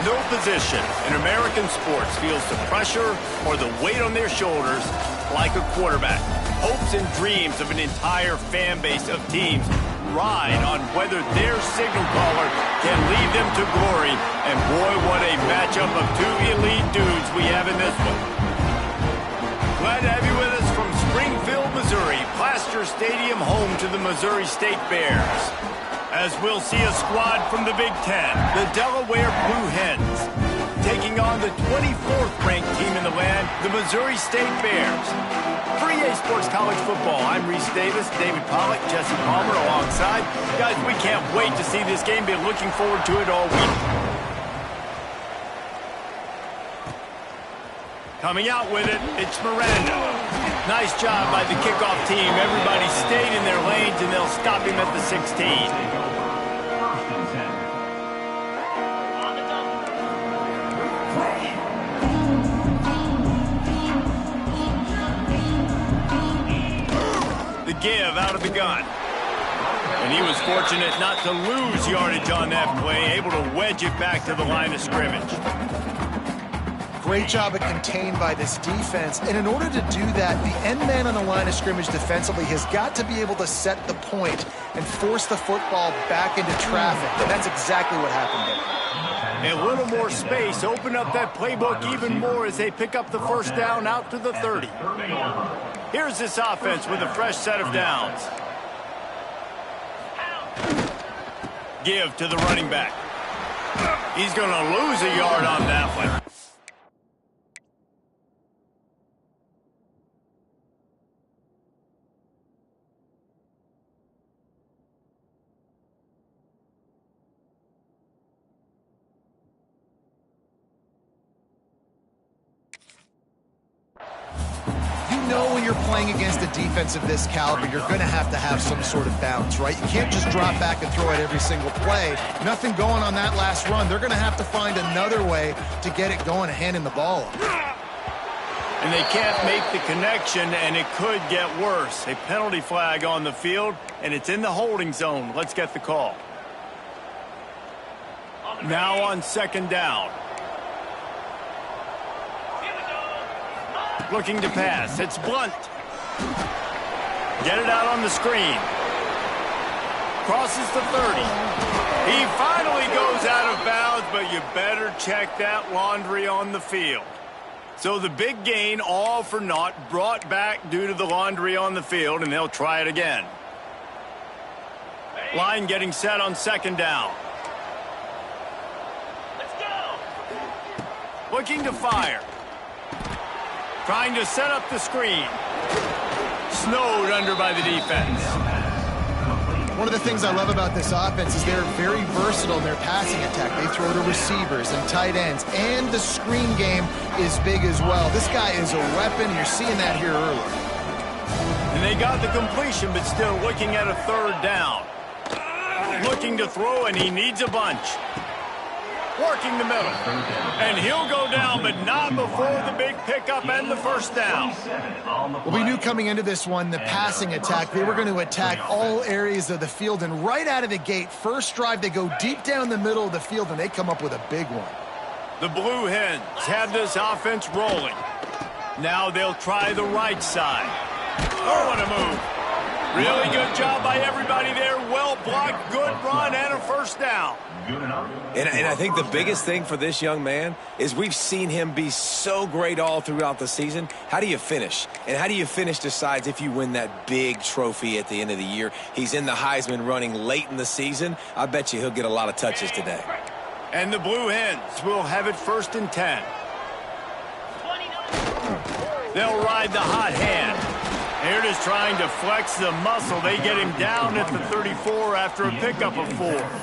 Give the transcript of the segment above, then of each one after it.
No position in American sports feels the pressure or the weight on their shoulders like a quarterback. Hopes and dreams of an entire fan base of teams ride on whether their signal caller can lead them to glory. And boy, what a matchup of two elite dudes we have in this one. Glad to have you with us from Springfield, Missouri, Plaster Stadium, home to the Missouri State Bears. As we'll see a squad from the Big Ten, the Delaware Blue Hens, taking on the 24th-ranked team in the land, the Missouri State Bears. For EA Sports College Football, I'm Reese Davis, David Pollack, Jesse Palmer alongside. Guys, we can't wait to see this game. Been looking forward to it all week. Coming out with it, it's Miranda. Nice job by the kickoff team. Everybody stayed in their lanes, and they'll stop him at the 16. The give out of the gun. And he was fortunate not to lose yardage on that play, able to wedge it back to the line of scrimmage. Great job of contained by this defense. And in order to do that, the end man on the line of scrimmage defensively has got to be able to set the point and force the football back into traffic. And that's exactly what happened there. A little more space, open up that playbook even more as they pick up the first down out to the 30. Here's this offense with a fresh set of downs. Give to the running back. He's going to lose a yard on that one. When you're playing against a defense of this caliber, you're going to have some sort of bounce, right? You can't just drop back and throw it every single play. Nothing going on that last run. They're going to have to find another way to get it going and handing the ball off. And they can't make the connection, and it could get worse. A penalty flag on the field, and it's in the holding zone. Let's get the call. Now on second down. Looking to pass. It's Blunt. Get it out on the screen. Crosses the 30. He finally goes out of bounds, but you better check that laundry on the field. So the big gain, all for naught, brought back due to the laundry on the field, and they'll try it again. Line getting set on second down. Let's go. Looking to fire. Trying to set up the screen. Snowed under by the defense. One of the things I love about this offense is they're very versatile in their passing attack. They throw to receivers and tight ends, and the screen game is big as well. This guy is a weapon. You're seeing that here early. And they got the completion, but still looking at a third down. Looking to throw, and he needs a bunch. Working the middle. And he'll go down, but not before the big pickup and the first down. Well, we knew coming into this one, the passing attack, they were going to attack all areas of the field. And right out of the gate, first drive, they go deep down the middle of the field, and they come up with a big one. The Blue Hens have this offense rolling. Now they'll try the right side. Oh, what a move. Really good job by everybody there. Well blocked, good run, and a first down. And I think the biggest thing for this young man is we've seen him be so great all throughout the season. How do you finish? And how do you finish decides if you win that big trophy at the end of the year. He's in the Heisman running late in the season. I bet you he'll get a lot of touches today. And the Blue Hens will have it first and 10. They'll ride the hot hand. They're just trying to flex the muscle. They get him down at the 34 after a pickup of 4.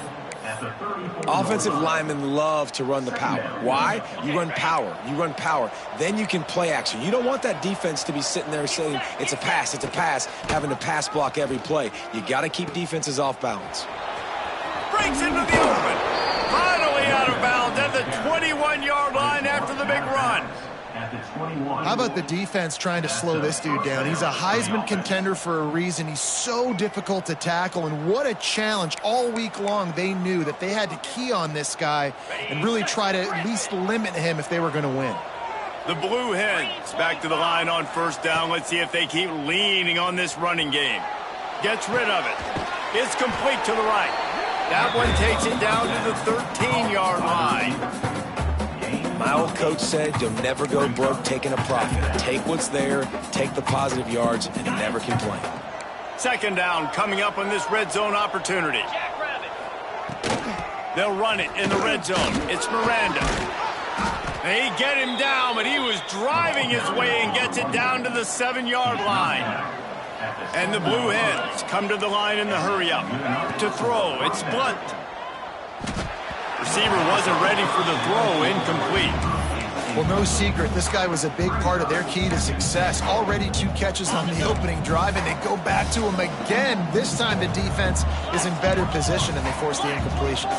Offensive linemen love to run the power. Why? You run power. You run power. Then you can play action. You don't want that defense to be sitting there saying, it's a pass, having to pass block every play. You got to keep defenses off balance. Breaks into the open. Finally out of bounds at the 21-yard line after the big run. How about the defense trying to slow this dude down? He's a Heisman contender for a reason. He's so difficult to tackle, and what a challenge. All week long, they knew that they had to key on this guy and really try to at least limit him if they were going to win. The Blue Hens back to the line on first down. Let's see if they keep leaning on this running game. Gets rid of it. It's complete to the right. That one takes it down to the 13-yard line. My old coach said you'll never go broke taking a profit. Take what's there, take the positive yards, and never complain. Second down coming up on this red zone opportunity. They'll run it in the red zone. It's Miranda. They get him down, but he was driving his way and gets it down to the 7-yard line. And the Blue Hens come to the line in the hurry-up. To throw, it's Blunt. Receiver wasn't ready for the throw, incomplete. Well, no secret, this guy was a big part of their key to success. Already 2 catches on the opening drive, and they go back to him again. This time the defense is in better position, and they force the incompletion.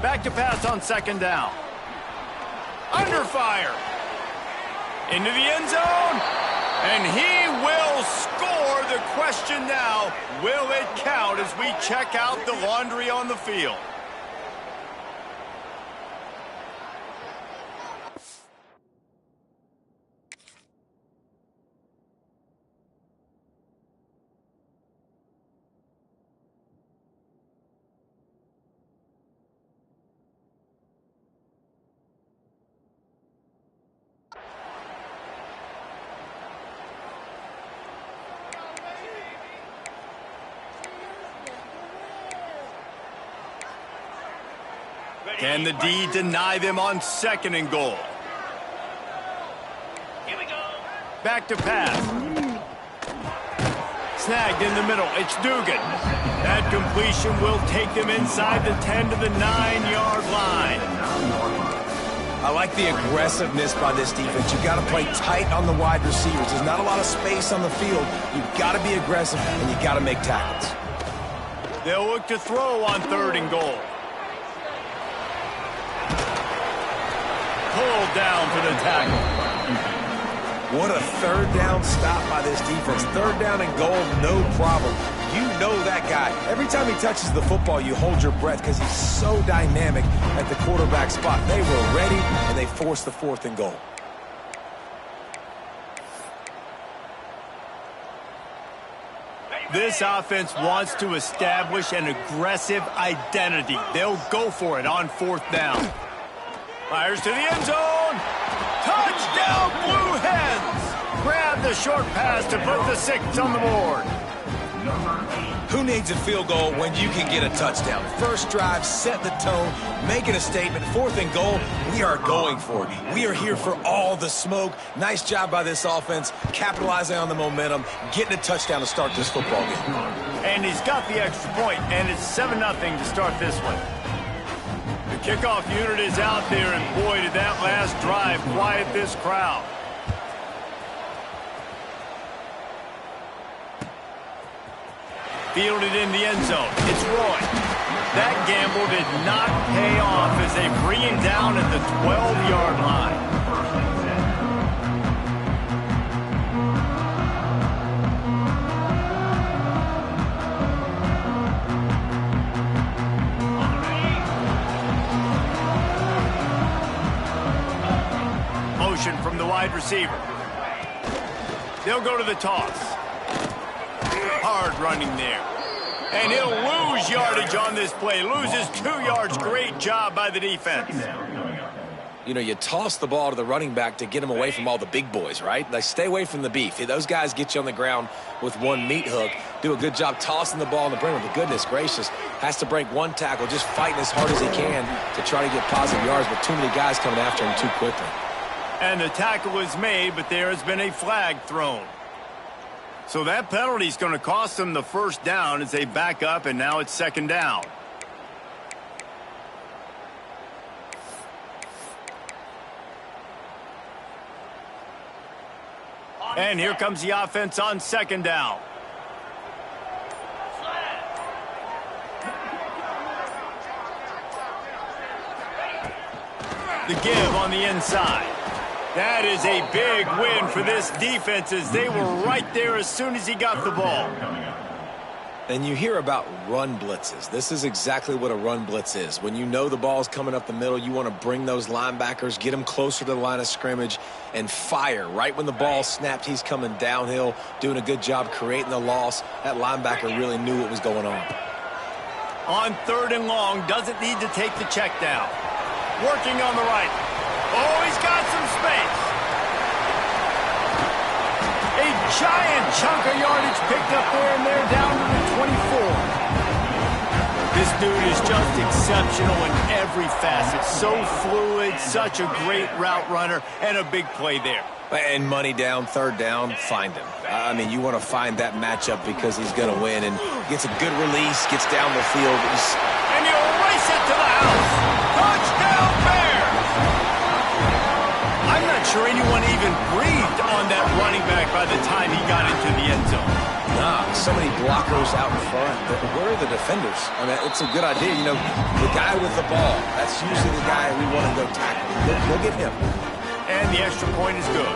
Back to pass on second down. Under fire. Into the end zone. And he will score. The question now, will it count as we check out the laundry on the field? Can the D deny them on second and goal? Here we go. Back to pass. Snagged in the middle. It's Dugan. That completion will take them inside the 10 to the 9-yard line. I like the aggressiveness by this defense. You've got to play tight on the wide receivers. There's not a lot of space on the field. You've got to be aggressive, and you've got to make tackles. They'll look to throw on third and goal. Pulled down for the tackle. What a third down stop by this defense. Third down and goal, no problem. You know that guy. Every time he touches the football, you hold your breath because he's so dynamic at the quarterback spot. They were ready, and they forced the 4th and goal. This offense wants to establish an aggressive identity. They'll go for it on 4th down. Fires to the end zone. Touchdown, Blue Hens. Grab the short pass to put the 6 on the board. Who needs a field goal when you can get a touchdown? First drive, set the tone, making a statement. 4th and goal, we are going for it. We are here for all the smoke. Nice job by this offense, capitalizing on the momentum, getting a touchdown to start this football game. And he's got the extra point, and it's 7-0 to start this one. The kickoff unit is out there, and boy, did that last drive quiet this crowd. Fielded in the end zone. It's Roy. That gamble did not pay off as they bring him down at the 12-yard line. Motion from the wide receiver. They'll go to the toss. Hard running there. And he'll lose yardage on this play. Loses 2 yards. Great job by the defense. You know, you toss the ball to the running back to get him away from all the big boys, right? Like, stay away from the beef. Those guys get you on the ground with one meat hook. Do a good job tossing the ball in the brim. But goodness gracious, has to break one tackle, just fighting as hard as he can to try to get positive yards, but too many guys coming after him too quickly. And the tackle is made, but there has been a flag thrown. So that penalty is going to cost them the first down as they back up, and now it's 2nd down. And here comes the offense on 2nd down. The give on the inside. That is a big win for this defense as they were right there as soon as he got the ball. And you hear about run blitzes. This is exactly what a run blitz is. When you know the ball's coming up the middle, you want to bring those linebackers, get them closer to the line of scrimmage, and fire. Right when the ball snapped, he's coming downhill, doing a good job creating the loss. That linebacker really knew what was going on. On 3rd and long, doesn't need to take the check down. Working on the right. Oh, he's got some space. A giant chunk of yardage picked up there, and they're down to the 24. This dude is just exceptional in every facet. So fluid, such a great route runner, and a big play there. And money down, 3rd down, find him. I mean, you want to find that matchup because he's going to win, and gets a good release, gets down the field. And he'll race it to the house. Touchdown, Bears! I'm not sure anyone even breathed on that running back by the time he got into the end zone. Nah, so many blockers out in front. But where are the defenders? I mean, it's a good idea. You know, the guy with the ball, that's usually the guy we want to go tackle. Go get him. And the extra point is good.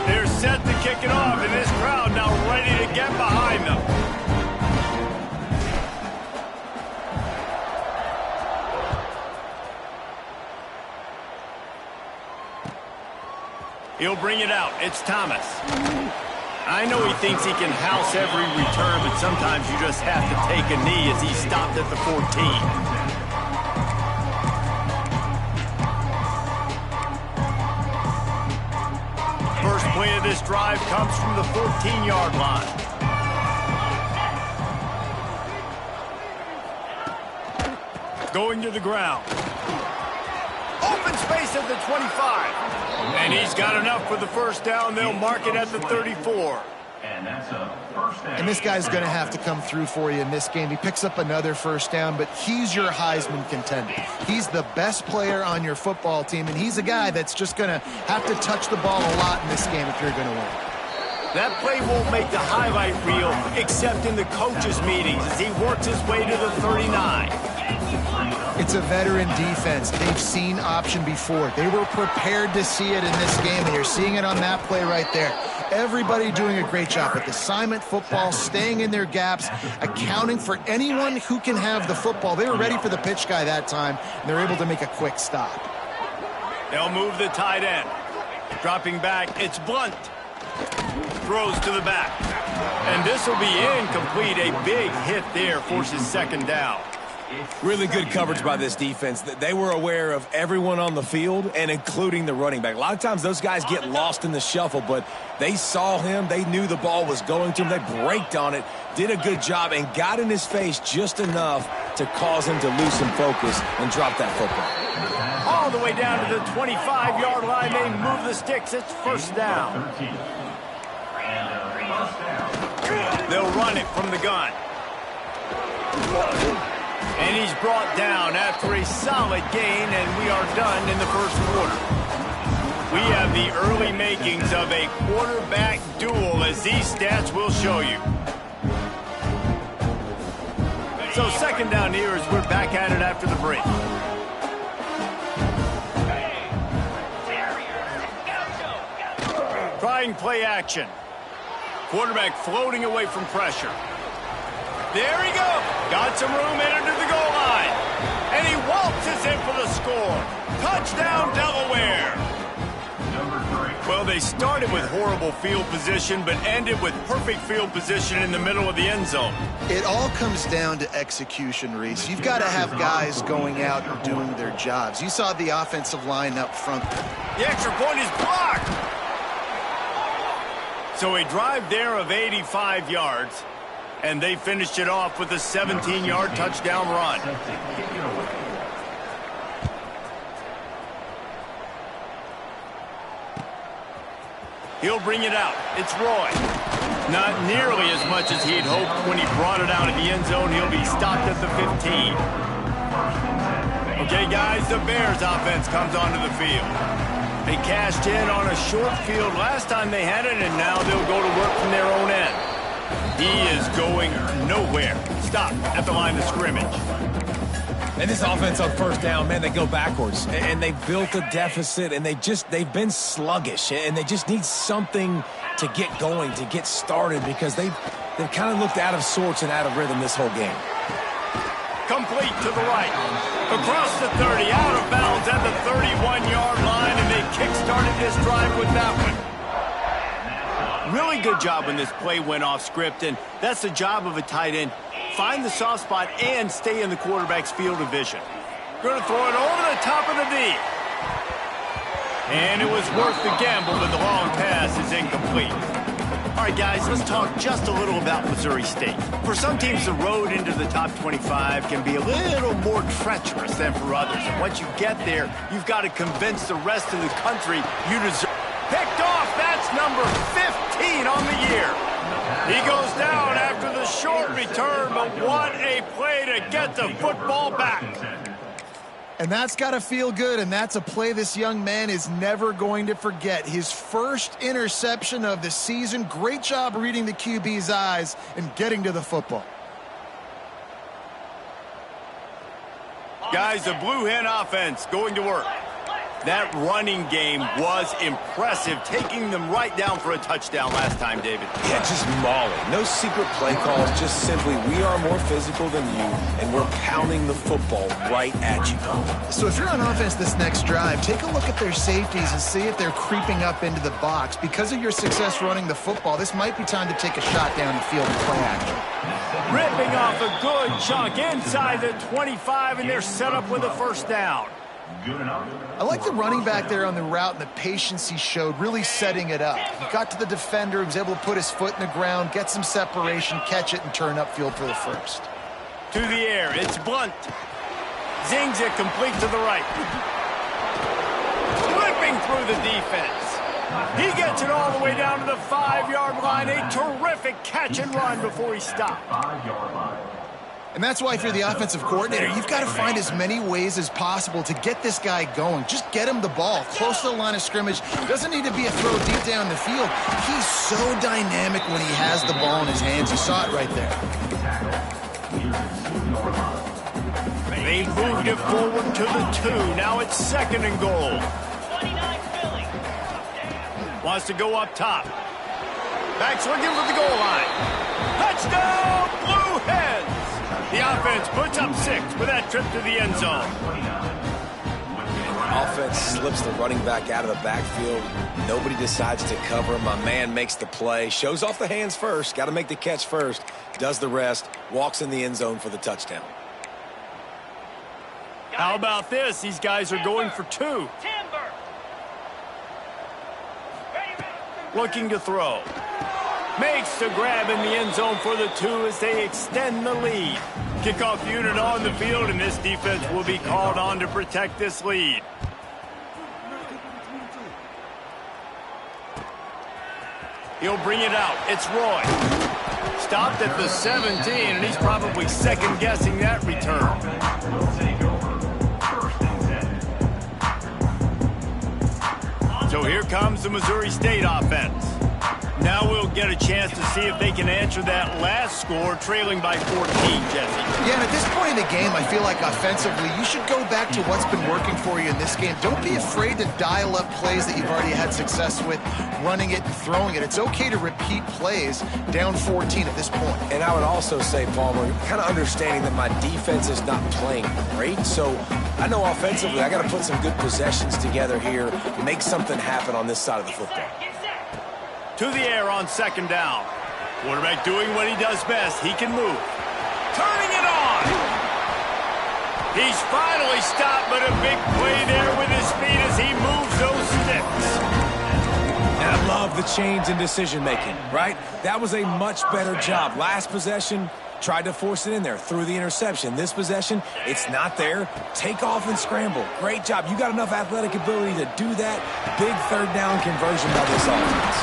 They're set to kick it off, and this crowd now ready to get behind them. He'll bring it out. It's Thomas. I know he thinks he can house every return, but sometimes you just have to take a knee as he stopped at the 14. First play of this drive comes from the 14-yard line. Going to the ground. Open space at the 25. And he's got enough for the first down. They'll mark it at the 34. And this guy's going to have to come through for you in this game. He picks up another first down, but he's your Heisman contender. He's the best player on your football team, and he's a guy that's just going to have to touch the ball a lot in this game if you're going to win. That play won't make the highlight reel except in the coaches' meetings as he works his way to the 39. It's a veteran defense. They've seen option before. They were prepared to see it in this game, and you're seeing it on that play right there. Everybody doing a great job with assignment football, staying in their gaps, accounting for anyone who can have the football. They were ready for the pitch guy that time, and they're able to make a quick stop. They'll move the tight end. Dropping back, it's Blunt. Throws to the back. And this will be incomplete. A big hit there forces 2nd down. Really good coverage by this defense. They were aware of everyone on the field and including the running back. A lot of times those guys get lost in the shuffle, but they saw him. They knew the ball was going to him. They braked on it, did a good job, and got in his face just enough to cause him to lose some focus and drop that football. All the way down to the 25-yard line. They move the sticks. It's 1st down. They'll run it from the gun. And he's brought down after a solid gain, and we are done in the 1st quarter. We have the early makings of a quarterback duel, as these stats will show you. So 2nd down here as we're back at it after the break. Trying play action. Quarterback floating away from pressure. There he goes. Got some room headed to the goal line. And he waltzes in for the score. Touchdown, Delaware. Well, they started with horrible field position, but ended with perfect field position in the middle of the end zone. It all comes down to execution, Reese. You've got to have guys going out and doing their jobs. You saw the offensive line up front. The extra point is blocked. So a drive there of 85 yards. And they finished it off with a 17-yard touchdown run. He'll bring it out. It's Roy. Not nearly as much as he had hoped when he brought it out of the end zone. He'll be stopped at the 15. Okay, guys, the Bears offense comes onto the field. They cashed in on a short field last time they had it, and now they'll go to work from their own end. He is going nowhere. Stop at the line of scrimmage. And this offense on first down, man, they go backwards. And they built a deficit, and they've been sluggish. And they just need something to get going, to get started, because they've kind of looked out of sorts and out of rhythm this whole game. Complete to the right. Across the 30, out of bounds at the 31-yard line, and they kick-started this drive with that one. Really good job when this play went off script, and that's the job of a tight end. Find the soft spot and stay in the quarterback's field of vision. Going to throw it over the top of the knee. And it was worth the gamble, but the long pass is incomplete. All right, guys, let's talk just a little about Missouri State. For some teams, the road into the top 25 can be a little more treacherous than for others. And once you get there, you've got to convince the rest of the country you deserve. Picked off, that's number 15 on the year. He goes down after the short return, but what a play to get the football back. And that's got to feel good, and that's a play this young man is never going to forget. His first interception of the season. Great job reading the QB's eyes and getting to the football. Guys, the Blue Hen offense going to work. That running game was impressive, taking them right down for a touchdown last time, David. Yeah, just mauling. No secret play calls, just simply we are more physical than you, and we're pounding the football right at you. So if you're on offense this next drive, take a look at their safeties and see if they're creeping up into the box. Because of your success running the football, this might be time to take a shot down the field and play action. Ripping off a good chunk inside the 25, and they're set up with a first down. I like the running back there on the route and the patience he showed, really setting it up. He got to the defender, he was able to put his foot in the ground, get some separation, catch it, and turn upfield for the first. To the air, it's Blunt. Zings it complete to the right. Flipping through the defense. He gets it all the way down to the 5-yard line. A terrific catch and run before he stopped. And that's why if you're the offensive coordinator, you've got to find as many ways as possible to get this guy going. Just get him the ball close to the line of scrimmage. Doesn't need to be a throw deep down the field. He's so dynamic when he has the ball in his hands. You saw it right there. They moved it forward to the 2. Now it's 2nd and goal. Wants to go up top. Back's looking for the goal line. Touchdown, Blue Hens! The offense puts up 6 with that trip to the end zone. Offense slips the running back out of the backfield. Nobody decides to cover him. My man makes the play. Shows off the hands first. Got to make the catch first. Does the rest. Walks in the end zone for the touchdown. How about this? These guys are going for 2. Looking to throw. Makes the grab in the end zone for the 2 as they extend the lead. Kickoff unit on the field, and this defense will be called on to protect this lead. He'll bring it out. It's Roy. Stopped at the 17, and he's probably second-guessing that return. So here comes the Missouri State offense. Now we'll get a chance to see if they can answer that last score, trailing by 14, Jesse. Yeah, and at this point in the game, I feel like offensively, you should go back to what's been working for you in this game. Don't be afraid to dial up plays that you've already had success with, running it and throwing it. It's okay to repeat plays down 14 at this point. And I would also say, Palmer, kind of understanding that my defense is not playing great, so I know offensively I got to put some good possessions together here, make something happen on this side of the football. To the air on 2nd down. Quarterback doing what he does best. He can move. Turning it on. He's finally stopped, but a big play there with his feet as he moves those sticks. And I love the change in decision-making, right? That was a much better job. Last possession, tried to force it in there, threw the interception. This possession, it's not there. Take off and scramble. Great job. You got enough athletic ability to do that. Big 3rd down conversion by this offense.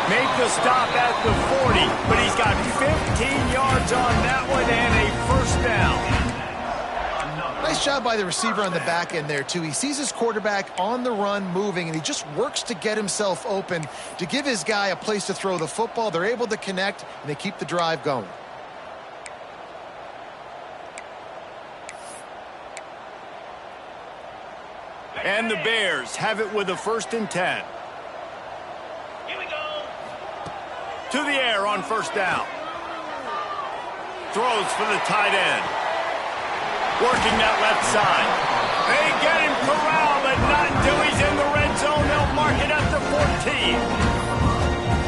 Make the stop at the 40, but he's got 15 yards on that one and a first down. Nice job by the receiver on the back end there, too. He sees his quarterback on the run moving, and he just works to get himself open to give his guy a place to throw the football. They're able to connect, and they keep the drive going. And the Bears have it with a 1st and 10. Here we go. To the air on 1st down. Throws for the tight end. Working that left side. They get him corralled, but not until he's in the red zone. They'll mark it at the 14.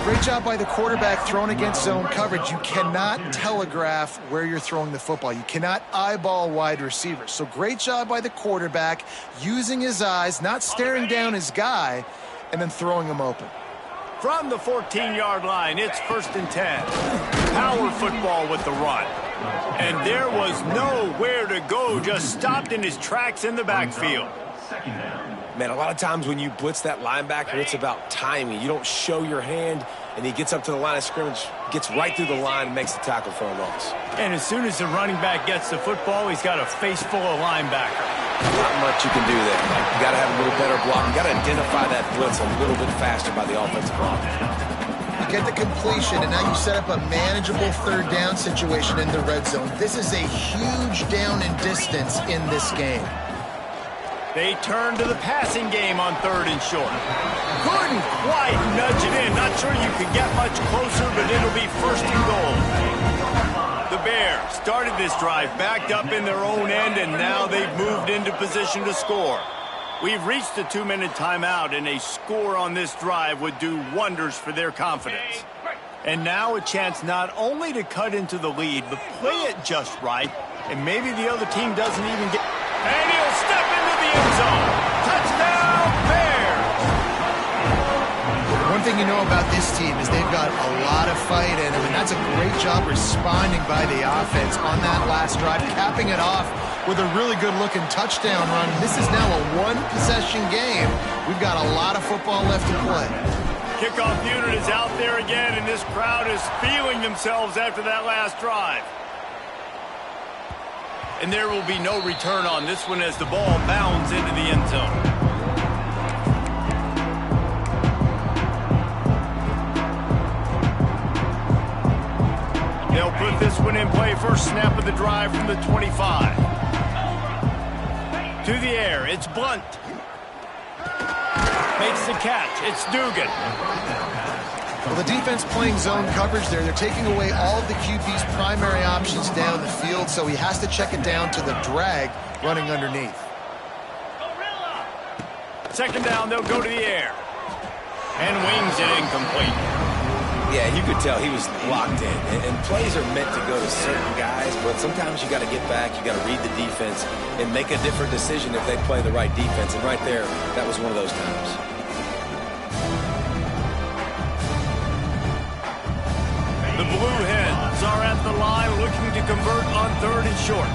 Great job by the quarterback thrown against zone coverage. You cannot telegraph where you're throwing the football. You cannot eyeball wide receivers. So great job by the quarterback using his eyes, not staring down his guy, and then throwing him open. From the 14-yard line, it's 1st and 10. Power football with the run. And there was nowhere to go, just stopped in his tracks in the backfield. Man, a lot of times when you blitz that linebacker, it's about timing. You don't show your hand, and he gets up to the line of scrimmage, gets right through the line, and makes the tackle for a loss. And as soon as the running back gets the football, he's got a face full of linebacker. Not much you can do there. You got to have a little better block. You got to identify that blitz a little bit faster by the offensive line. You get the completion, and now you set up a manageable 3rd down situation in the red zone. This is a huge down in distance in this game. They turn to the passing game on 3rd and short. Couldn't quite nudge it in. Not sure you could get much closer, but it'll be 1st and goal. The Bears started this drive backed up in their own end, and now they've moved into position to score. We've reached the 2-minute timeout, and a score on this drive would do wonders for their confidence. And now a chance not only to cut into the lead, but play it just right, and maybe the other team doesn't even get... And he'll step into the end zone. Touchdown, Bears! One thing you know about this team is they've got a lot of fight in them, and that's a great job responding by the offense on that last drive, capping it off with a really good-looking touchdown run. This is now a 1-possession game. We've got a lot of football left to play. Kickoff unit is out there again, and this crowd is feeling themselves after that last drive. And there will be no return on this one as the ball bounds into the end zone. They'll put this one in play. First snap of the drive from the 25. To the air, it's Blunt. Makes the catch, it's Dugan. Well, the defense playing zone coverage there. They're taking away all of the QB's primary options down the field, so he has to check it down to the drag running underneath. 2nd down, they'll go to the air. And wings it incomplete. Yeah, you could tell he was locked in. And plays are meant to go to certain guys, but sometimes you got to get back, you got to read the defense, and make a different decision if they play the right defense. And right there, that was one of those times. The Blue Hens are at the line looking to convert on 3rd and short.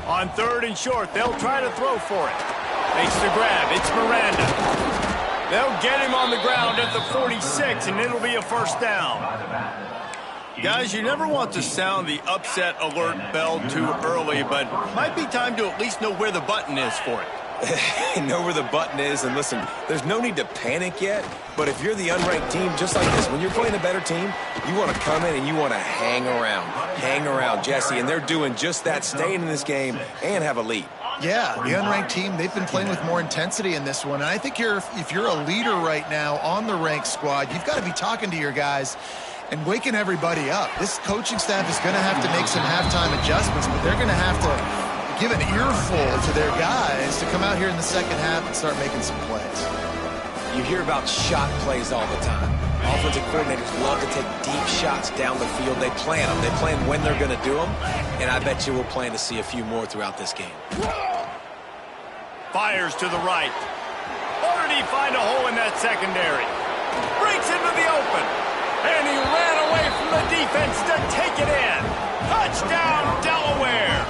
On 3rd and short, they'll try to throw for it. Makes the grab. It's Miranda. They'll get him on the ground at the 46, and it'll be a 1st down. Guys, you never want to sound the upset alert bell too early, but might be time to at least know where the button is for it. Know where the button is, and listen, there's no need to panic yet, but if you're the unranked team, just like this, when you're playing a better team, you want to come in and you want to hang around, Jesse, and they're doing just that, staying in this game and have a lead. Yeah, the unranked team, they've been playing with more intensity in this one, and I think if you're a leader right now on the ranked squad, you've got to be talking to your guys and waking everybody up. This coaching staff is going to have to make some halftime adjustments, but they're going to have to give an earful to their guys to come out here in the 2nd half and start making some plays. You hear about shot plays all the time. Offensive coordinators love to take deep shots down the field. They plan them. They plan when they're going to do them, and I bet you we'll plan to see a few more throughout this game. Fires to the right. Or did he find a hole in that secondary? Breaks into the open. And he ran away from the defense to take it in. Touchdown, Delaware.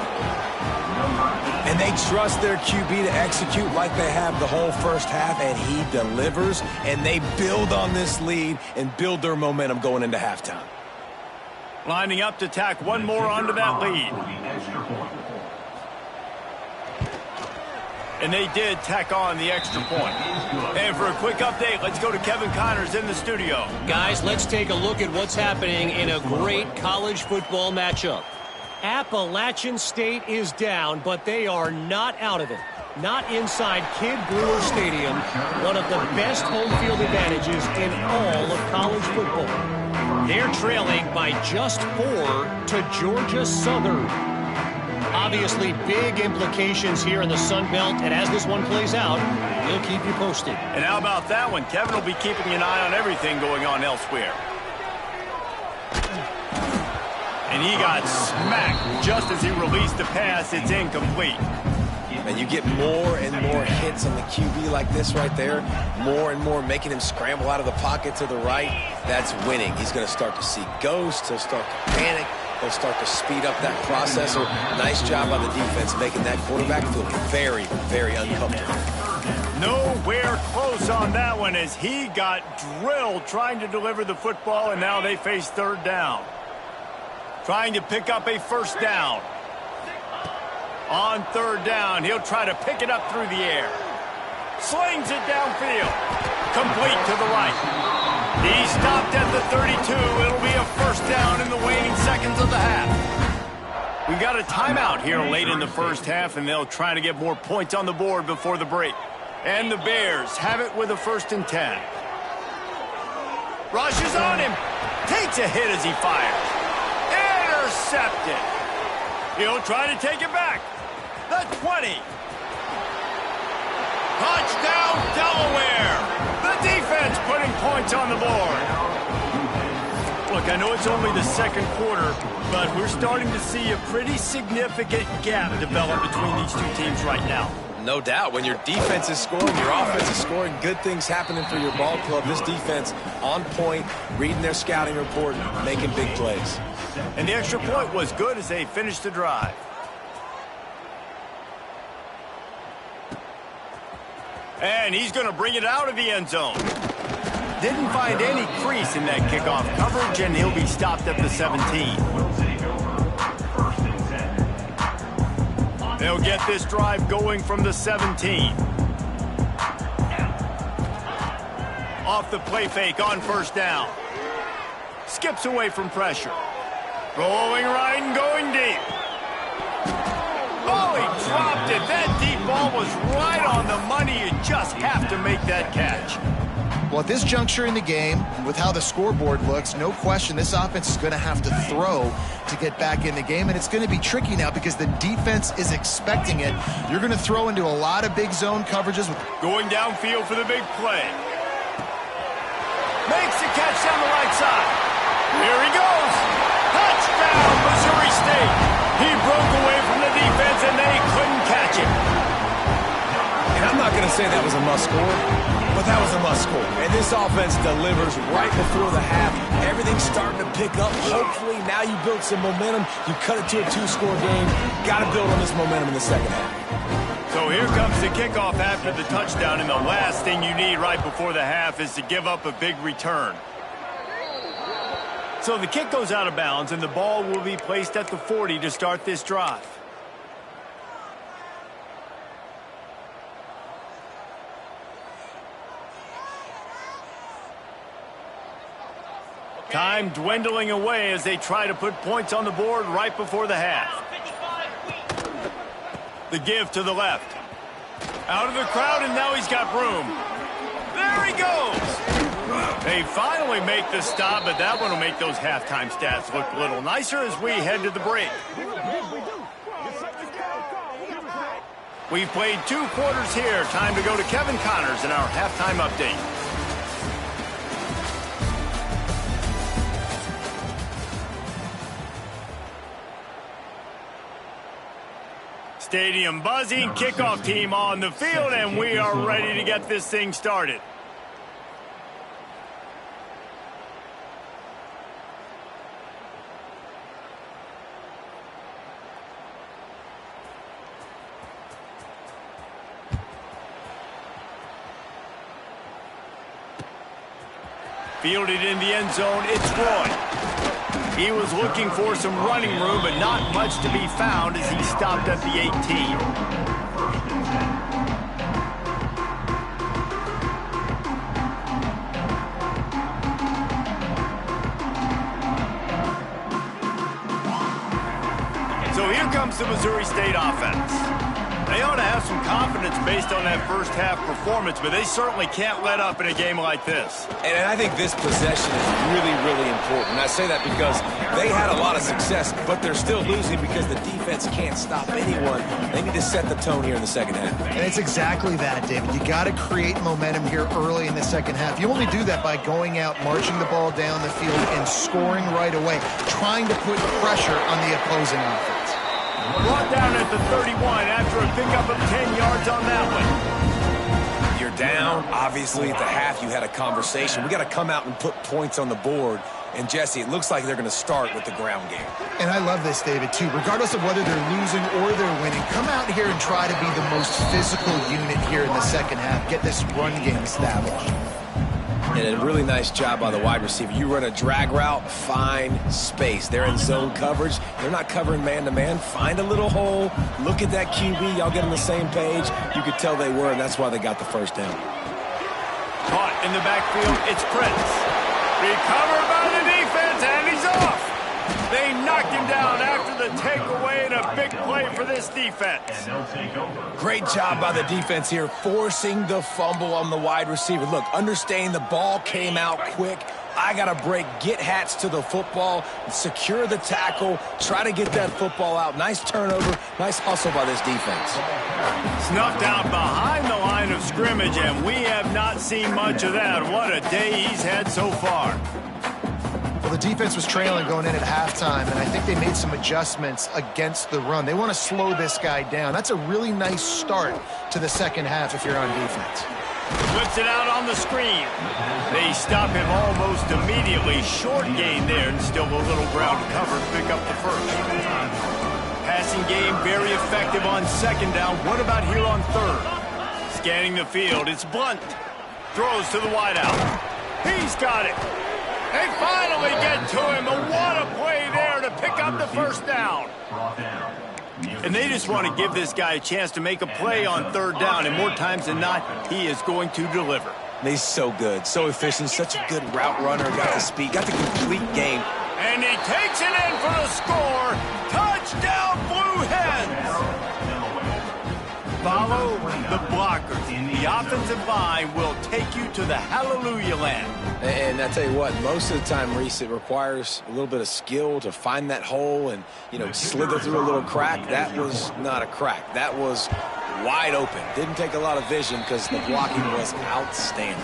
And they trust their QB to execute like they have the whole 1st half, and he delivers, and they build on this lead and build their momentum going into halftime. Lining up to tack one more onto that lead. And they did tack on the extra point. And for a quick update, let's go to Kevin Connors in the studio. Guys, let's take a look at what's happening in a great college football matchup. Appalachian State is down, but they are not out of it. not inside Kid Brewer Stadium, one of the best home field advantages in all of college football. They're trailing by just 4 to Georgia Southern. Obviously, big implications here in the Sun Belt, and as this one plays out, we'll keep you posted. And how about that one? Kevin will be keeping an eye on everything going on elsewhere. And he got smacked just as he released the pass. It's incomplete. And you get more and more hits on the QB like this right there, more and more making him scramble out of the pocket to the right. That's winning. He's going to start to see ghosts. He'll start to panic. He'll start to speed up that processor. Nice job by the defense making that quarterback feel very, very uncomfortable. Nowhere close on that one as he got drilled trying to deliver the football, and now they face third down. Trying to pick up a first down. On third down, he'll try to pick it up through the air. Slings it downfield. Complete to the right. He stopped at the 32. It'll be a first down in the waning seconds of the half. We've got a timeout here late in the first half, and they'll try to get more points on the board before the break. And the Bears have it with a 1st and 10. Rushes on him. Takes a hit as he fires. Intercepted. He'll try to take it back. The 20. Touchdown, Delaware. The defense putting points on the board. Look, I know it's only the second quarter, but we're starting to see a pretty significant gap develop between these two teams right now. No doubt. When your defense is scoring, your offense is scoring, good things happening for your ball club. This defense on point, reading their scouting report, making big plays. And the extra point was good as they finished the drive. And he's going to bring it out of the end zone. Didn't find any crease in that kickoff coverage, and he'll be stopped at the 17. They'll get this drive going from the 17. Off the play fake on first down. Skips away from pressure. Rolling right and going deep. Oh, he dropped it. That deep ball was right on the money. You just have to make that catch. Well, at this juncture in the game, with how the scoreboard looks, no question this offense is going to have to throw to get back in the game, and it's going to be tricky now because the defense is expecting it. You're going to throw into a lot of big zone coverages. Going downfield for the big play. Makes the catch down the right side. Here he goes. Touchdown, Missouri State. He broke away from the defense, and they couldn't catch it. And I'm not going to say that was a must-score, but that was a must-score. And this offense delivers right before the half. Everything's starting to pick up. Hopefully, now you build some momentum. You cut it to a 2-score game. Got to build on this momentum in the second half. So here comes the kickoff after the touchdown, and the last thing you need right before the half is to give up a big return. So the kick goes out of bounds, and the ball will be placed at the 40 to start this drive. Time dwindling away as they try to put points on the board right before the half. The give to the left. Out of the crowd, and now he's got room. There he goes. They finally make the stop, but that one will make those halftime stats look a little nicer as we head to the break. We've played 2 quarters here. Time to go to Kevin Connors in our halftime update. Stadium buzzing, kickoff team on the field, and we are ready to get this thing started. Fielded in the end zone, it's Roy. He was looking for some running room, but not much to be found as he stopped at the 18. So here comes the Missouri State offense. They ought to have some confidence based on that first half performance, but they certainly can't let up in a game like this. And I think this possession is really, really important. And I say that because they had a lot of success, but they're still losing because the defense can't stop anyone. They need to set the tone here in the second half. And it's exactly that, David. You got to create momentum here early in the second half. You only do that by going out, marching the ball down the field, and scoring right away, trying to put pressure on the opposing offense. Brought down at the 31 after a pickup of 10 yards on that one. You're down. Obviously, at the half, you had a conversation. We got to come out and put points on the board. And, Jesse, it looks like they're going to start with the ground game. And I love this, David, too. Regardless of whether they're losing or they're winning, come out here and try to be the most physical unit here in the second half. Get this run game established. And a really nice job by the wide receiver. You run a drag route, find space. They're in zone coverage. They're not covering man-to-man. Find a little hole. Look at that QB. Y'all get on the same page. You could tell they were, and that's why they got the first down. Caught in the backfield, it's Prince. Recovered by the defense, and he's off. They knocked him down after the takeaway, and a big play for this defense. Great job by the defense here, forcing the fumble on the wide receiver. Look, understanding the ball came out quick. I got to break, get Hats to the football, secure the tackle, try to get that football out. Nice turnover, nice hustle by this defense. Snuffed out behind the line of scrimmage, and we have not seen much of that. What a day he's had so far. Well, the defense was trailing going in at halftime, and I think they made some adjustments against the run. They want to slow this guy down. That's a really nice start to the second half if you're on defense. Flips it out on the screen. They stop him almost immediately. Short gain there, and still a little ground cover to pick up the first. Passing game very effective on second down. What about here on third? Scanning the field, it's Blunt. Throws to the wideout. He's got it. They finally get to him, and what a play there to pick up the first down. And they just want to give this guy a chance to make a play on third down, and more times than not, he is going to deliver. He's so good, so efficient, such a good route runner, got the speed, got the complete game. And he takes it in for the score. Touchdown, Blue Hens! Follow the blockers. The offensive line will take you to the hallelujah land. And I tell you what, most of the time, Reese, it requires a little bit of skill to find that hole and, slither through a little crack. That was not a crack. That was wide open. Didn't take a lot of vision because the blocking was outstanding.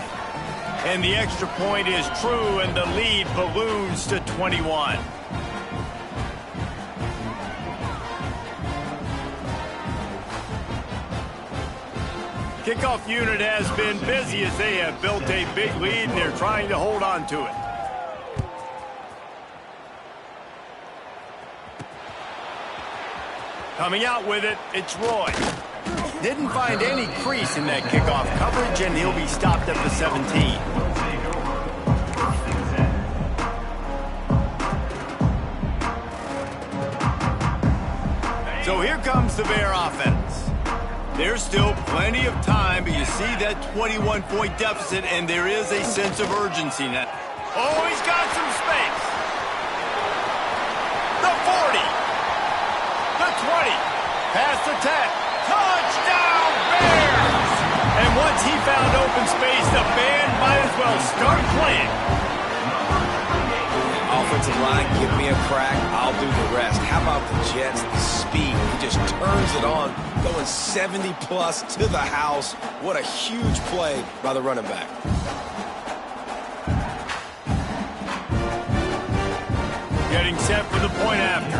And the extra point is true, and the lead balloons to 21. Kickoff unit has been busy as they have built a big lead, and they're trying to hold on to it. Coming out with it, it's Roy. Didn't find any crease in that kickoff coverage, and he'll be stopped at the 17. So here comes the Bear offense. There's still plenty of time, but you see that 21-point deficit, and there is a sense of urgency now. Oh, he's got some space. The 40. The 20. Past the 10. Touchdown, Bears! And once he found open space, the band might as well start playing. Offensive line, give me a crack, I'll do the rest. How about the Jets, the speed? He just turns it on, going 70-plus to the house. What a huge play by the running back. Getting set for the point after.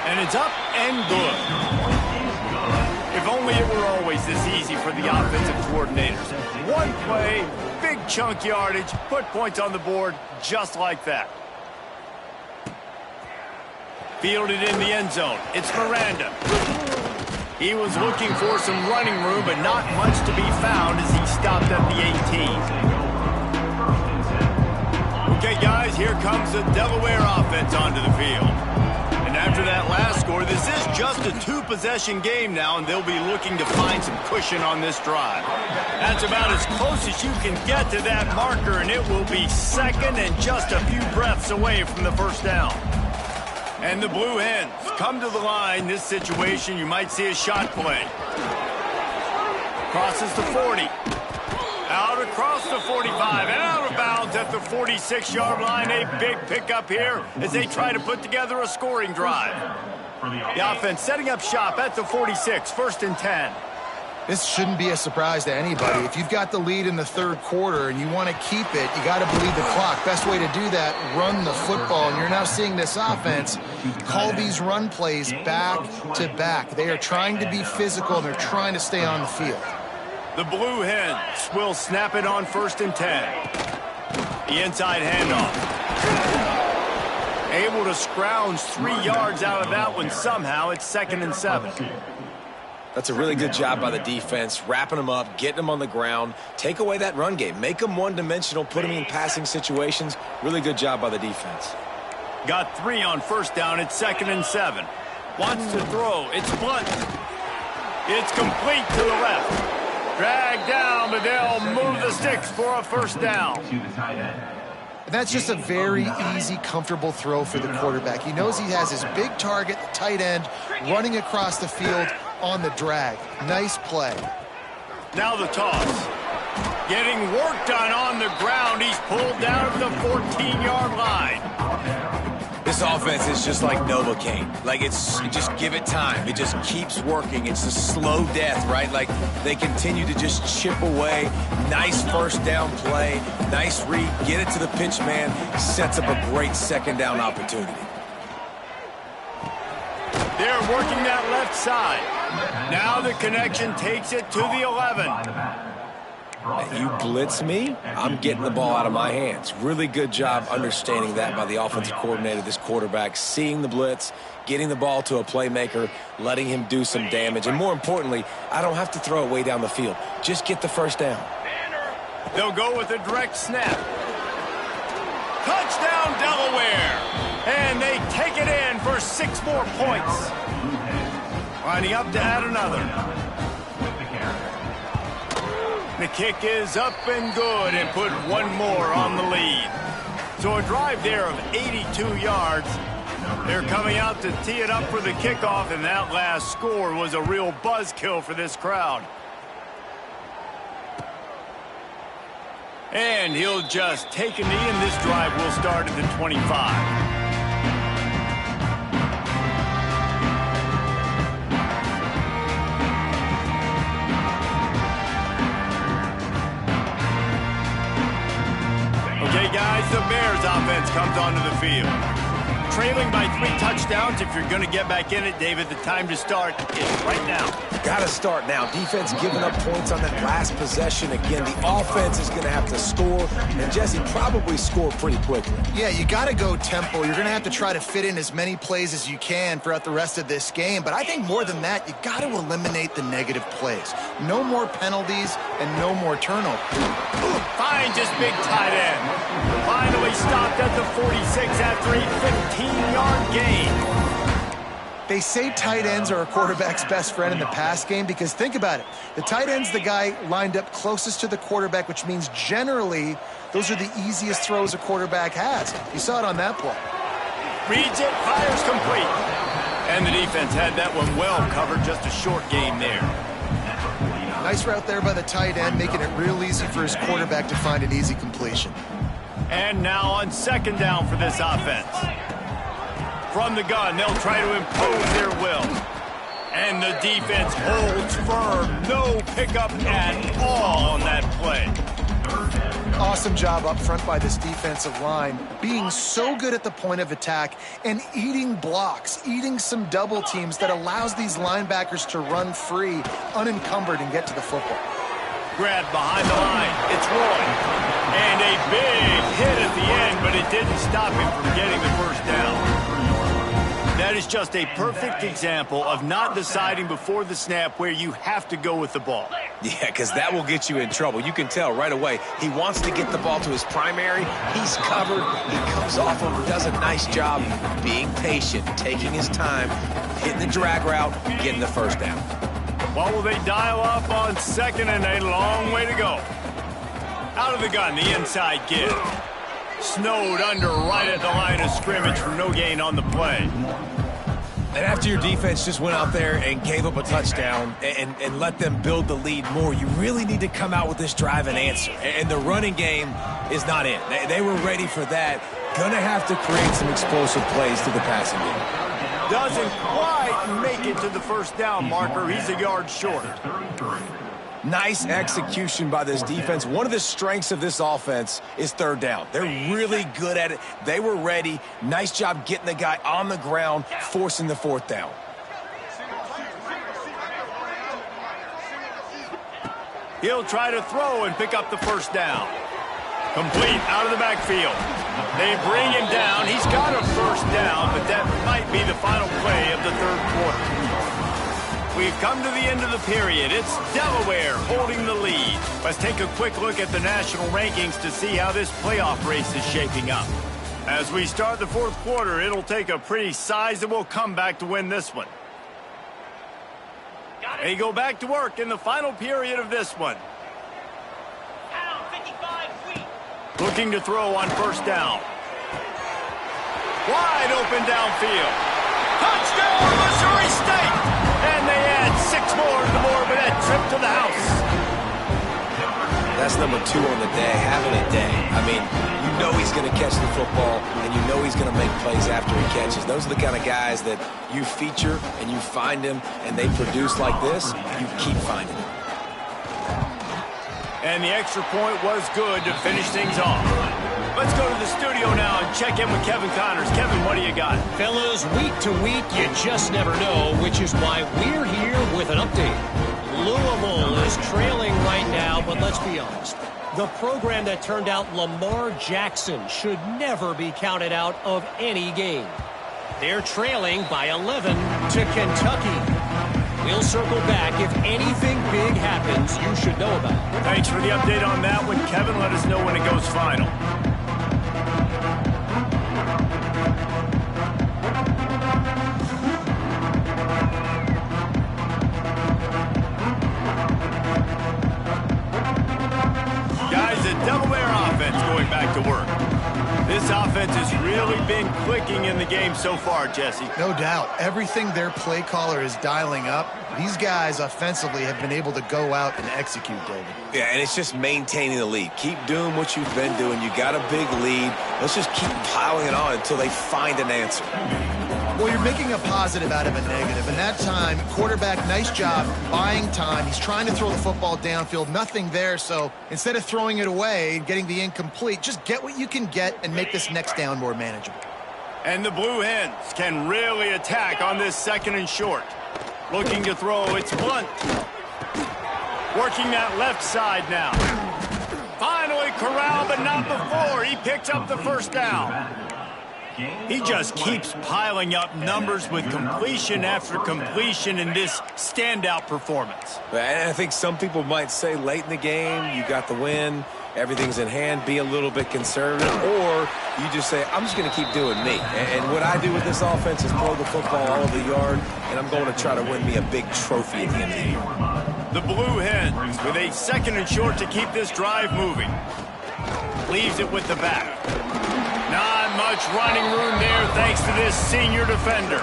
And it's up and good. If only it were always this easy for the offensive coordinators. One play, big chunk yardage, put points on the board just like that. Fielded in the end zone. It's Miranda. He was looking for some running room, but not much to be found as he stopped at the 18. Okay, guys, here comes the Delaware offense onto the field. And after that last score, this is just a two-possession game now, and they'll be looking to find some cushion on this drive. That's about as close as you can get to that marker, and it will be second and just a few breaths away from the first down. And the Blue Hens come to the line. This situation, you might see a shot play. Crosses the 40. Out across the 45 and out of bounds at the 46-yard line. A big pickup here as they try to put together a scoring drive. The offense setting up shop at the 46, 1st and 10. This shouldn't be a surprise to anybody. If you've got the lead in the 3rd quarter and you want to keep it, you got to bleed the clock. Best way to do that, run the football. And you're now seeing this offense call these run plays back to back. They are trying to be physical, and they're trying to stay on the field. The Blue Hens will snap it on 1st and 10. The inside handoff. Able to scrounge 3 yards out of that one somehow. It's 2nd and 7. That's a really good job by the defense, wrapping them up, getting them on the ground. Take away that run game. Make them one-dimensional, put them in passing situations. Really good job by the defense. Got 3 on 1st down. It's 2nd and 7. Wants to throw. It's Blunt. It's complete to the left. Dragged down, but they'll move the sticks for a 1st down. And that's just a very easy, comfortable throw for the quarterback. He knows he has his big target, the tight end, running across the field on the drag. Nice play. Now the toss. Getting work done on the ground. He's pulled down at the 14-yard line. This offense is just like Novocaine. Like, just give it time. It just keeps working. It's a slow death, right? Like, they continue to just chip away. Nice 1st down play. Nice read. Get it to the pitch man. Sets up a great 2nd down opportunity. They're working that left side. Now the connection takes it to the 11. You blitz me, I'm getting the ball out of my hands. Really good job understanding that by the offensive coordinator, this quarterback, seeing the blitz, getting the ball to a playmaker, letting him do some damage. And more importantly, I don't have to throw it way down the field. Just get the 1st down. They'll go with a direct snap. Touchdown, Delaware. And they take it in for 6 more points. Lining up to add another. The kick is up and good and put 1 more on the lead. So a drive there of 82 yards. They're coming out to tee it up for the kickoff, and that last score was a real buzzkill for this crowd. And he'll just take a knee, and this drive will start at the 25. Okay, guys, the Bears offense comes onto the field. Trailing by 3 touchdowns. If you're going to get back in it, David, the time to start is right now. Got to start now. Defense giving up points on that last possession. Again, the offense is going to have to score, and Jesse probably score pretty quickly. Yeah, you got to go tempo. You're going to have to try to fit in as many plays as you can throughout the rest of this game. But I think more than that, you got to eliminate the negative plays. No more penalties and no more turnovers. Finds his big tight end. Finally stopped at the 46 after a 15-yard gain. They say tight ends are a quarterback's best friend in the pass game because think about it. The tight end's the guy lined up closest to the quarterback, which means generally those are the easiest throws a quarterback has. You saw it on that play. Reads it, fires complete. And the defense had that one well covered, just a short game there. Nice route there by the tight end, making it real easy for his quarterback to find an easy completion. And now on 2nd down for this offense. From the gun, they'll try to impose their will. And the defense holds firm. No pickup at all on that play. Awesome job up front by this defensive line, being so good at the point of attack and eating blocks, eating some double teams that allows these linebackers to run free, unencumbered, and get to the football. Grabbed behind the line. It's Roy. And a big hit at the end, but it didn't stop him from getting the 1st down. That is just a perfect example of not deciding before the snap where you have to go with the ball. Yeah, because that will get you in trouble. You can tell right away he wants to get the ball to his primary. He's covered. He comes off him, does a nice job being patient, taking his time, hitting the drag route, getting the 1st down. What will they dial up on 2nd and a long way to go? Out of the gun, the inside give. snowed under right at the line of scrimmage for no gain on the play. And after your defense just went out there and gave up a touchdown and let them build the lead more, you really need to come out with this drive and answer. And the running game is not in. They were ready for that. Gonna have to create some explosive plays to the passing game. Doesn't quite make it to the first down marker. He's a yard short. Nice execution by this defense. One of the strengths of this offense is third down. They're really good at it. They were ready. Nice job getting the guy on the ground, forcing the fourth down. He'll try to throw and pick up the first down. Complete out of the backfield. They bring him down. He's got a first down, but that might be the final play of the third quarter. We've come to the end of the period. It's Delaware holding the lead. Let's take a quick look at the national rankings to see how this playoff race is shaping up. As we start the fourth quarter, it'll take a pretty sizable comeback to win this one. They go back to work in the final period of this one. Looking to throw on first down. Wide open downfield. Touchdown, Missouri State! And they add 6 more to the board with that trip to the house. That's number 2 on the day, having a day. I mean, you know he's going to catch the football, and you know he's going to make plays after he catches. Those are the kind of guys that you feature and you find them, and they produce like this, you keep finding them. And the extra point was good to finish things off. Let's go to the studio now and check in with Kevin Connors. Kevin, what do you got? Fellas, week to week, you just never know, which is why we're here with an update. Louisville is trailing right now, but let's be honest. The program that turned out Lamar Jackson should never be counted out of any game. They're trailing by 11 to Kentucky. We'll circle back. If anything big happens, you should know about it. Thanks for the update on that one, Kevin. Let us know when it goes final. Guys, the Delaware offense going back to work. This offense has really been clicking in the game so far, Jesse. No doubt. Everything their play caller is dialing up, these guys offensively have been able to go out and execute, David. Yeah, and it's just maintaining the lead. Keep doing what you've been doing. You got a big lead. Let's just keep piling it on until they find an answer. Well, you're making a positive out of a negative, and that time, quarterback, nice job buying time. He's trying to throw the football downfield, nothing there, so instead of throwing it away and getting the incomplete, just get what you can get and make this next down more manageable. And the Blue Hens can really attack on this second and short. Looking to throw, it's Blunt. Working that left side now. Finally corralled, but not before. He picks up the first down. He just keeps piling up numbers with completion after completion in this standout performance. And I think some people might say late in the game, you got the win, everything's in hand, be a little bit conservative, or you just say, I'm just going to keep doing me. And what I do with this offense is throw the football all over the yard, and I'm going to try to win me a big trophy at the end of the year. The Blue Hens with a second and short to keep this drive moving. Leaves it with the back. Not much running room there thanks to this senior defender.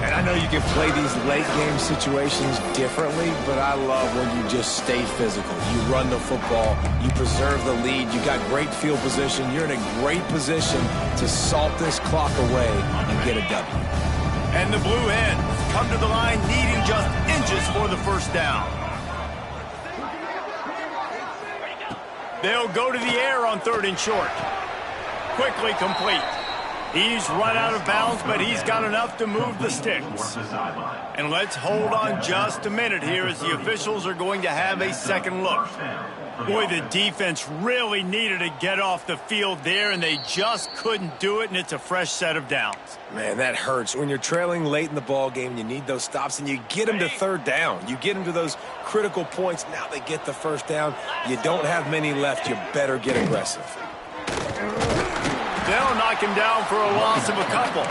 And I know you can play these late game situations differently, but I love when you just stay physical. You run the football, you preserve the lead, you got great field position, you're in a great position to salt this clock away and get a W. And the Blue Hens come to the line needing just inches for the first down. They'll go to the air on third and short. Quickly complete. He's run out of bounds, but he's got enough to move the sticks. And let's hold on just a minute here as the officials are going to have a second look. Boy, the defense really needed to get off the field there, and they just couldn't do it, and it's a fresh set of downs. Man, that hurts. When you're trailing late in the ball game, you need those stops, and you get them to third down. You get them to those critical points. Now they get the first down. You don't have many left. You better get aggressive. They'll knock him down for a loss of a couple.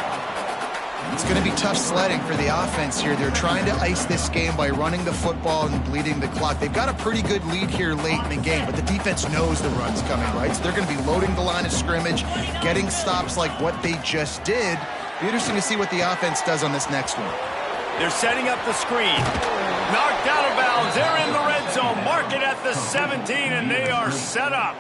It's going to be tough sledding for the offense here. They're trying to ice this game by running the football and bleeding the clock. They've got a pretty good lead here late in the game, but the defense knows the run's coming, right? So they're going to be loading the line of scrimmage, getting stops like what they just did. Be interesting to see what the offense does on this next one. They're setting up the screen. Knocked out of bounds. They're in the red zone. Mark it at the 17, and they are set up.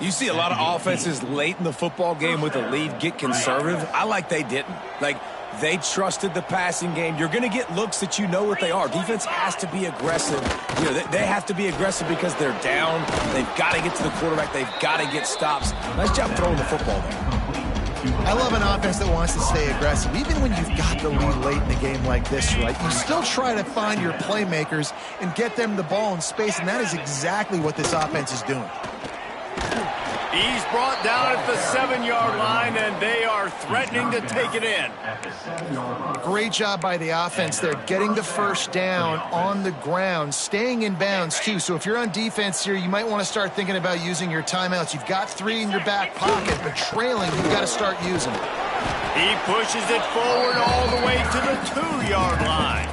You see a lot of offenses late in the football game with a lead get conservative. I like they didn't. Like, they trusted the passing game. You're going to get looks that you know what they are. Defense has to be aggressive. You know, they have to be aggressive because they're down. They've got to get to the quarterback. They've got to get stops. Nice job throwing the football there. I love an offense that wants to stay aggressive. Even when you've got the lead late in the game like this, right, you still try to find your playmakers and get them the ball in space, and that is exactly what this offense is doing. He's brought down at the 7-yard line, and they are threatening to take it in. Great job by the offense there, getting the first down on the ground, staying in bounds, too. So if you're on defense here, you might want to start thinking about using your timeouts. You've got 3 in your back pocket, but trailing, you've got to start using them. He pushes it forward all the way to the 2-yard line.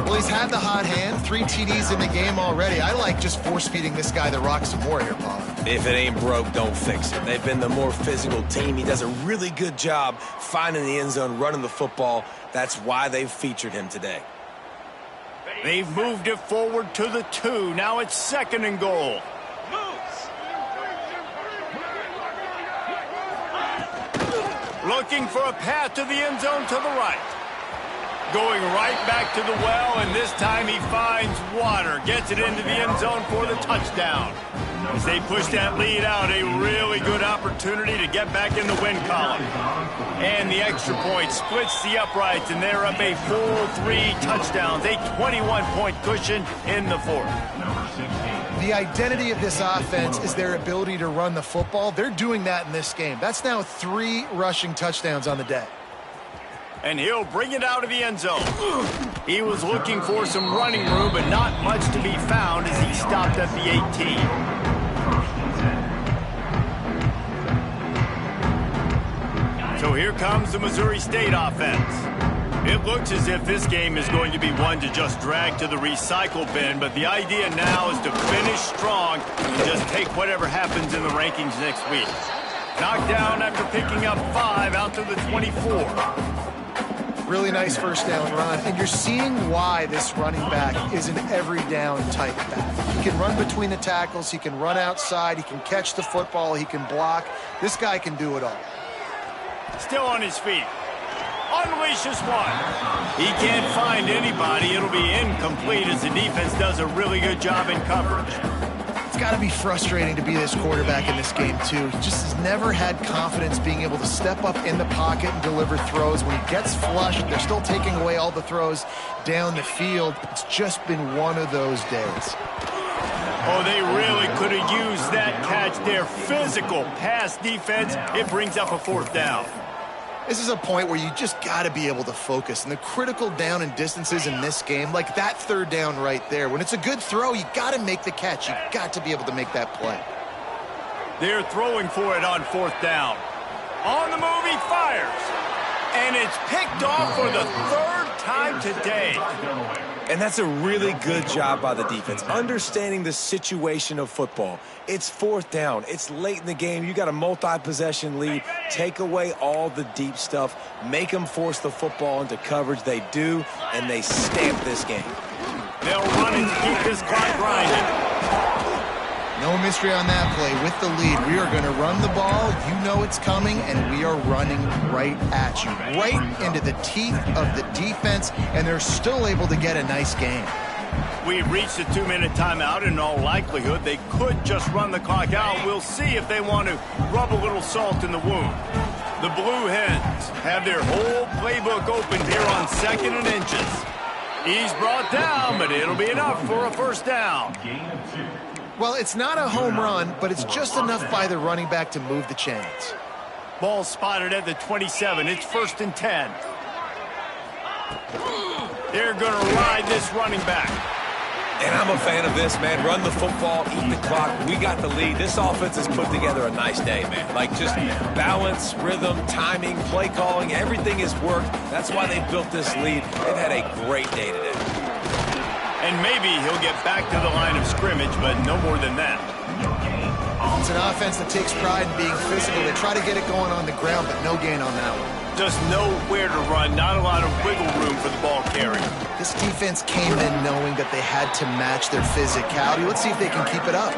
Well, he's had the hot hand, 3 TDs in the game already. I like just force-feeding this guy the rock some more here, Paul. If it ain't broke, don't fix it. They've been the more physical team. He does a really good job finding the end zone, running the football. That's why they've featured him today. They've moved it forward to the 2. Now it's 2nd and goal. Looking for a path to the end zone to the right. Going right back to the well, and this time he finds water. Gets it into the end zone for the touchdown. As they push that lead out, a really good opportunity to get back in the win column. And the extra point splits the uprights, and they're up a full 3 touchdowns. A 21-point cushion in the 4th. The identity of this offense is their ability to run the football. They're doing that in this game. That's now 3 rushing touchdowns on the day. And he'll bring it out of the end zone. He was looking for some running room, but not much to be found as he stopped at the 18. So here comes the Missouri State offense. It looks as if this game is going to be one to just drag to the recycle bin, but the idea now is to finish strong and just take whatever happens in the rankings next week. Knocked down after picking up 5 out to the 24. Really nice first down run, and you're seeing why this running back is an every down type back. He can run between the tackles, he can run outside, he can catch the football, he can block. This guy can do it all. Still on his feet. Unleashes one. He can't find anybody. It'll be incomplete as the defense does a really good job in coverage. It's got to be frustrating to be this quarterback in this game, too. He just has never had confidence being able to step up in the pocket and deliver throws. When he gets flushed, they're still taking away all the throws down the field. It's just been one of those days. Oh, they really could have used that catch there. Physical pass defense. It brings up a 4th down. This is a point where you just got to be able to focus. And the critical down and distances in this game, like that 3rd down right there, when it's a good throw, you got to make the catch. You got to be able to make that play. They're throwing for it on 4th down. On the move, he fires. And it's picked off for the 3rd time today. And that's a really good job by the defense, understanding the situation of football. It's 4th down. It's late in the game. You got a multi-possession lead. Take away all the deep stuff. Make them force the football into coverage. They do, and they stamp this game. They'll run it to keep this clock grinding. No mystery on that play. With the lead, we are going to run the ball. You know it's coming, and we are running right at you, right into the teeth of the defense, and they're still able to get a nice game. We've reached a 2-minute timeout. In all likelihood, they could just run the clock out. We'll see if they want to rub a little salt in the wound. The Blue Hens have their whole playbook open here on 2nd and inches. He's brought down, but it'll be enough for a 1st down. Well, it's not a home run, but it's just enough by the running back to move the chains. Ball spotted at the 27. It's 1st and 10. They're going to ride this running back. And I'm a fan of this, man. Run the football, eat the clock. We got the lead. This offense has put together a nice day, man. Like, just balance, rhythm, timing, play calling, everything has worked. That's why they built this lead. They've had a great day today. And maybe he'll get back to the line of scrimmage, but no more than that. It's an offense that takes pride in being physical. They try to get it going on the ground, but no gain on that one. Just nowhere to run, not a lot of wiggle room for the ball carrier. This defense came in knowing that they had to match their physicality. Let's see if they can keep it up.